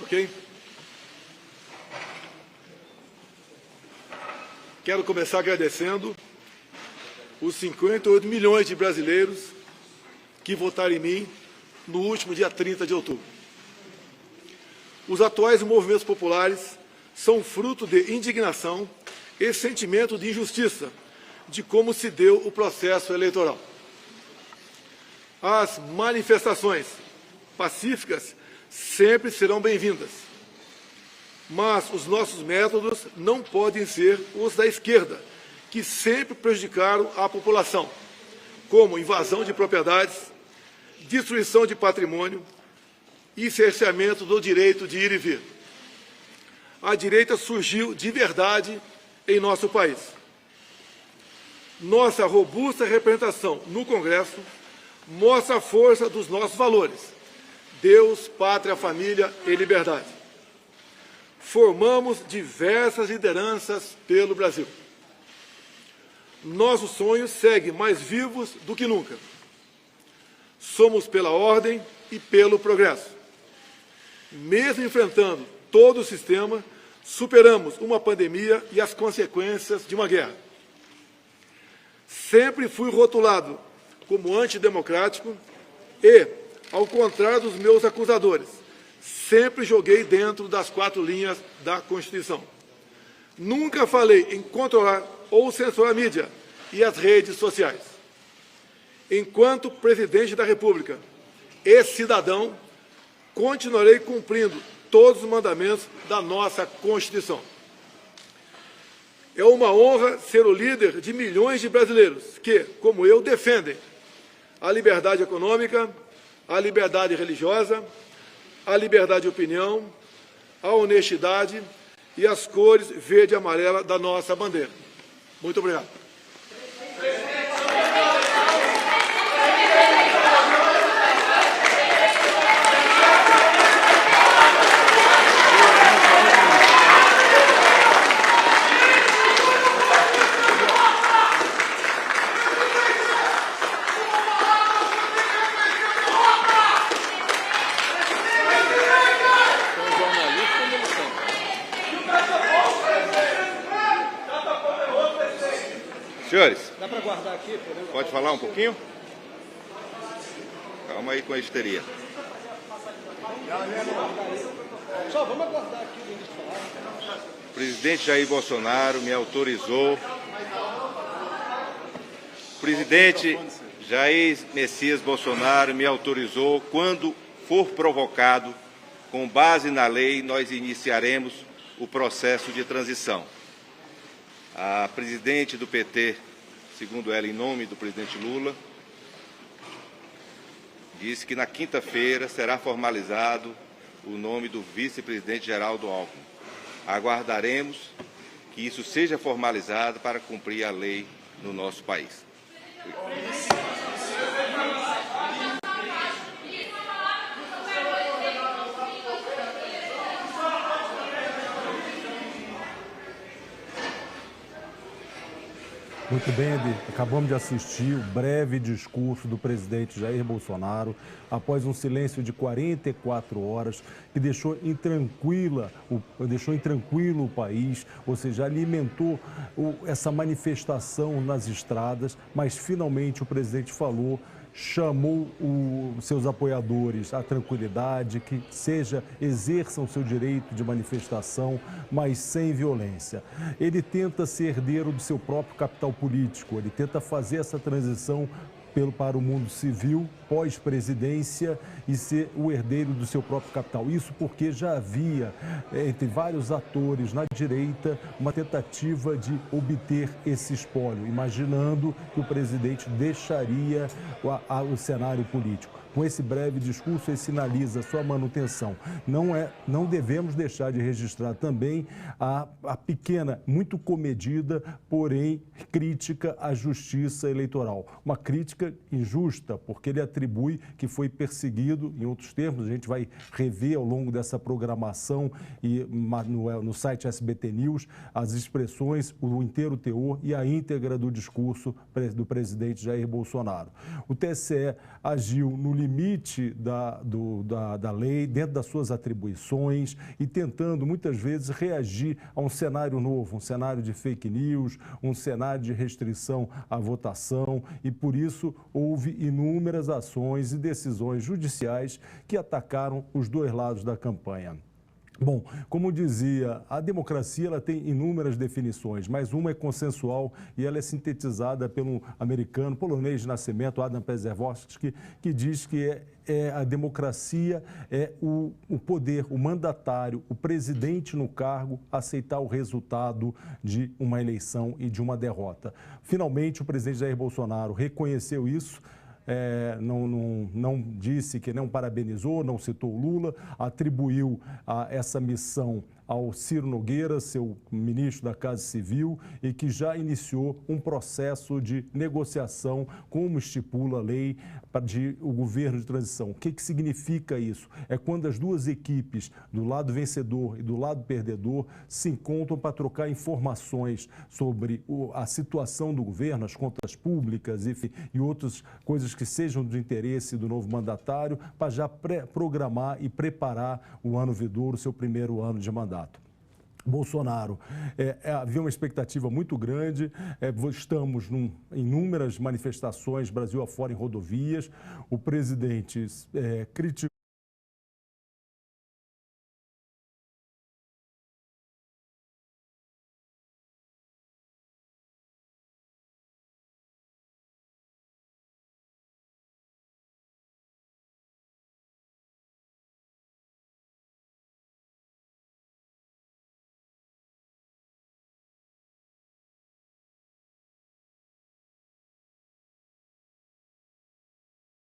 ok? Quero começar agradecendo os 58 milhões de brasileiros que votaram em mim no último dia 30 de outubro. Os atuais movimentos populares são fruto de indignação e sentimento de injustiça de como se deu o processo eleitoral. As manifestações pacíficas sempre serão bem-vindas, mas os nossos métodos não podem ser os da esquerda, que sempre prejudicaram a população, como invasão de propriedades, destruição de patrimônio e cerceamento do direito de ir e vir. A direita surgiu de verdade em nosso país. Nossa robusta representação no Congresso mostra a força dos nossos valores: Deus, pátria, família e liberdade. Formamos diversas lideranças pelo Brasil. Nossos sonhos seguem mais vivos do que nunca. Somos pela ordem e pelo progresso. Mesmo enfrentando todo o sistema, superamos uma pandemia e as consequências de uma guerra. Sempre fui rotulado como antidemocrático e, ao contrário dos meus acusadores, sempre joguei dentro das 4 linhas da Constituição. Nunca falei em controlar ou censurar a mídia e as redes sociais. Enquanto presidente da República e cidadão, continuarei cumprindo todos os mandamentos da nossa Constituição. É uma honra ser o líder de milhões de brasileiros que, como eu, defendem a liberdade econômica, a liberdade religiosa, a liberdade de opinião, a honestidade e as cores verde e amarela da nossa bandeira. Muito obrigado. Senhores, dá para guardar aqui? Pode falar um pouquinho? Calma aí com a histeria. Só vamos aguardar aqui do início de falar. O presidente Jair Bolsonaro me autorizou. O presidente Jair Messias Bolsonaro me autorizou, quando for provocado, com base na lei, nós iniciaremos o processo de transição. A presidente do PT, segundo ela, em nome do presidente Lula, disse que na quinta-feira será formalizado o nome do vice-presidente Geraldo Alckmin. Aguardaremos que isso seja formalizado para cumprir a lei no nosso país. Muito bem, Edi. Acabamos de assistir o breve discurso do presidente Jair Bolsonaro após um silêncio de 44 horas que deixou intranquilo o país, ou seja, alimentou essa manifestação nas estradas, mas finalmente o presidente falou, chamou seus apoiadores à tranquilidade, que exerçam seu direito de manifestação, mas sem violência. Ele tenta ser herdeiro do seu próprio capital político, ele tenta fazer essa transição para o mundo civil, pós-presidência, e ser o herdeiro do seu próprio capital. Isso porque já havia, entre vários atores na direita, uma tentativa de obter esse espólio, imaginando que o presidente deixaria o cenário político. Com esse breve discurso, ele sinaliza sua manutenção. Não devemos deixar de registrar também a pequena, muito comedida, porém crítica à justiça eleitoral. Uma crítica injusta, porque ele atribui que foi perseguido, em outros termos, a gente vai rever ao longo dessa programação e no site SBT News as expressões, o inteiro teor e a íntegra do discurso do presidente Jair Bolsonaro. O TSE agiu no limite limite da lei, dentro das suas atribuições e tentando, muitas vezes, reagir a um cenário novo, um cenário de fake news, um cenário de restrição à votação e, por isso, houve inúmeras ações e decisões judiciais que atacaram os dois lados da campanha. Bom, como dizia, a democracia ela tem inúmeras definições, mas uma é consensual e ela é sintetizada pelo americano, polonês de nascimento, Adam Przeworski, que diz que a democracia é o poder, o mandatário, o presidente no cargo aceitar o resultado de uma eleição e de uma derrota. Finalmente, o presidente Jair Bolsonaro reconheceu isso. Não disse que não parabenizou, não citou Lula, atribuiu essa missão ao Ciro Nogueira, seu ministro da Casa Civil, e que já iniciou um processo de negociação, como estipula a lei de o governo de transição. O que significa isso? É quando as duas equipes, do lado vencedor e do lado perdedor, se encontram para trocar informações sobre a situação do governo, as contas públicas e outras coisas que sejam de interesse do novo mandatário, para já programar e preparar o ano vindouro, seu primeiro ano de mandato. Bolsonaro, havia uma expectativa muito grande, estamos em inúmeras manifestações, Brasil afora, em rodovias, o presidente